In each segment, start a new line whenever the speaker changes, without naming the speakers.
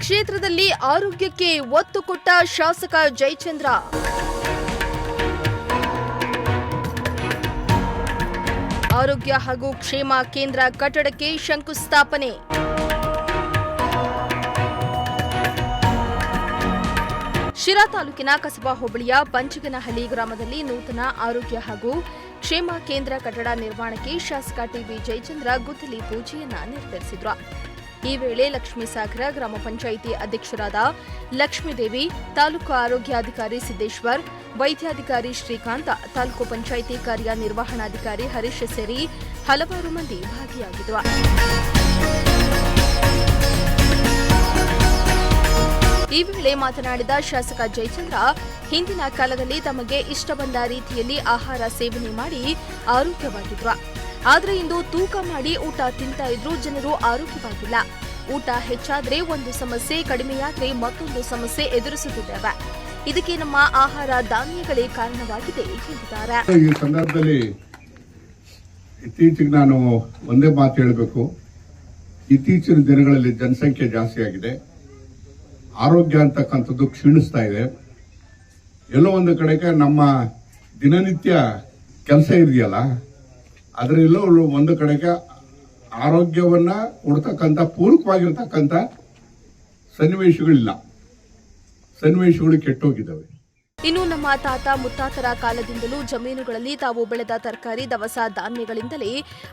ಕ್ಷೇತ್ರದಲ್ಲಿ ಆರೋಗ್ಯಕ್ಕೆ ಒತ್ತು ಕೊಟ್ಟ ಶಾಸಕ ಜಯಚಂದ್ರ. ಆರೋಗ್ಯ ಹಾಗೂ ಕ್ಷೇಮ ಕೇಂದ್ರ ಕಟ್ಟಡಕ್ಕೆ ಶಂಕುಸ್ಥಾಪನೆ. ಶಿರಾ ತಾಲೂಕಿನ ಕಸಬಾ ಹೋಬಳಿಯ ಪಂಚಗನಹಳ್ಳಿ ಗ್ರಾಮದಲ್ಲಿ ನೂತನ ಆರೋಗ್ಯ ಹಾಗೂ ಕ್ಷೇಮ ಕೇಂದ್ರ ಕಟ್ಟಡ ನಿರ್ಮಾಣಕ್ಕೆ ಶಾಸಕ ಟಿಬಿ ಜಯಚಂದ್ರ ಗುದ್ದಲಿ ಪೂಜೆಯನ್ನ ನೆರವೇರಿಸಿದ್ರು. ಈ ವೇಳೆ ಲಕ್ಷ್ಮೀಸಾಗರ ಗ್ರಾಮ ಪಂಚಾಯಿತಿ ಅಧ್ಯಕ್ಷರಾದ ಲಕ್ಷ್ಮೀದೇವಿ, ತಾಲೂಕು ಆರೋಗ್ಯಾಧಿಕಾರಿ ಸಿದ್ದೇಶ್ವರ್, ವೈದ್ಯಾಧಿಕಾರಿ ಶ್ರೀಕಾಂತ್, ತಾಲೂಕು ಪಂಚಾಯಿತಿ ಕಾರ್ಯನಿರ್ವಹಣಾಧಿಕಾರಿ ಹರೀಶ್ ಸೇರಿ ಹಲವಾರು ಮಂದಿ ಭಾಗಿಯಾಗಿದ್ದರು. ಈ ವೇಳೆ ಮಾತನಾಡಿದ ಶಾಸಕ ಜಯಚಂದ್ರ, ಹಿಂದಿನ ಕಾಲದಲ್ಲಿ ತಮಗೆ ಇಷ್ಟ ಬಂದ ರೀತಿಯಲ್ಲಿ ಆಹಾರ ಸೇವನೆ ಮಾಡಿ ಆರೋಗ್ಯವಾಗಿದ್ರು. ಆದರೆ ಇಂದು ತೂಕ ಮಾಡಿ ಊಟ ತಿಂತಾ ಇದ್ರು ಜನರು ಆರೋಗ್ಯವಾಗಿಲ್ಲ. ಊಟ ಹೆಚ್ಚಾದ್ರೆ ಒಂದು ಸಮಸ್ಯೆ, ಕಡಿಮೆಯಾದ್ರೆ ಮತ್ತೊಂದು ಸಮಸ್ಯೆ ಎದುರಿಸುತ್ತಿದ್ದೇವೆ. ಇದಕ್ಕೆ ನಮ್ಮ ಆಹಾರ ಧಾನ್ಯಗಳೇ ಕಾರಣವಾಗಿದೆ ಎಂದಿದ್ದಾರೆ.
ಈ ಸಂದರ್ಭದಲ್ಲಿ ಇತ್ತೀಚೆಗೆ ನಾನು ಒಂದೇ ಮಾತು ಹೇಳಬೇಕು. ಇತ್ತೀಚಿನ ದಿನಗಳಲ್ಲಿ ಜನಸಂಖ್ಯೆ ಜಾಸ್ತಿ ಆಗಿದೆ, ಆರೋಗ್ಯ ಅಂತಕ್ಕಂಥದ್ದು ಕ್ಷೀಣಿಸ್ತಾ ಇದೆ. ಎಲ್ಲೋ ಒಂದು ಕಡೆಗೆ ನಮ್ಮ ದಿನನಿತ್ಯ ಕೆಲಸ ಇದೆಯಲ್ಲ, ಅದರೆಲ್ಲೋ ಒಂದು ಕಡೆಗೆ ಆರೋಗ್ಯವನ್ನ ಕೊಡ್ತಕ್ಕಂಥ ಪೂರಕವಾಗಿರ್ತಕ್ಕಂಥ ಸನ್ನಿವೇಶಗಳು ಕೆಟ್ಟೋಗಿದ್ದಾವೆ.
ಇನ್ನು ನಮ್ಮ ತಾತ ಮುತ್ತಾತರ ಕಾಲದಿಂದಲೂ ಜಮೀನುಗಳಲ್ಲಿ ತಾವು ಬೆಳೆದ ತರಕಾರಿ, ದವಸ ಧಾನ್ಯಗಳಿಂದಲೇ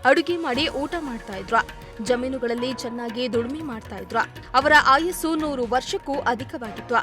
ಅಡುಗೆ ಮಾಡಿ ಊಟ ಮಾಡ್ತಾ ಇದ್ರು. ಜಮೀನುಗಳಲ್ಲಿ ಚೆನ್ನಾಗಿ ದುಡಿಮೆ ಮಾಡ್ತಾ ಇದ್ರು. ಅವರ ಆಯಸ್ಸು 100 ವರ್ಷಕ್ಕೂ ಅಧಿಕವಾಗಿತ್ತು.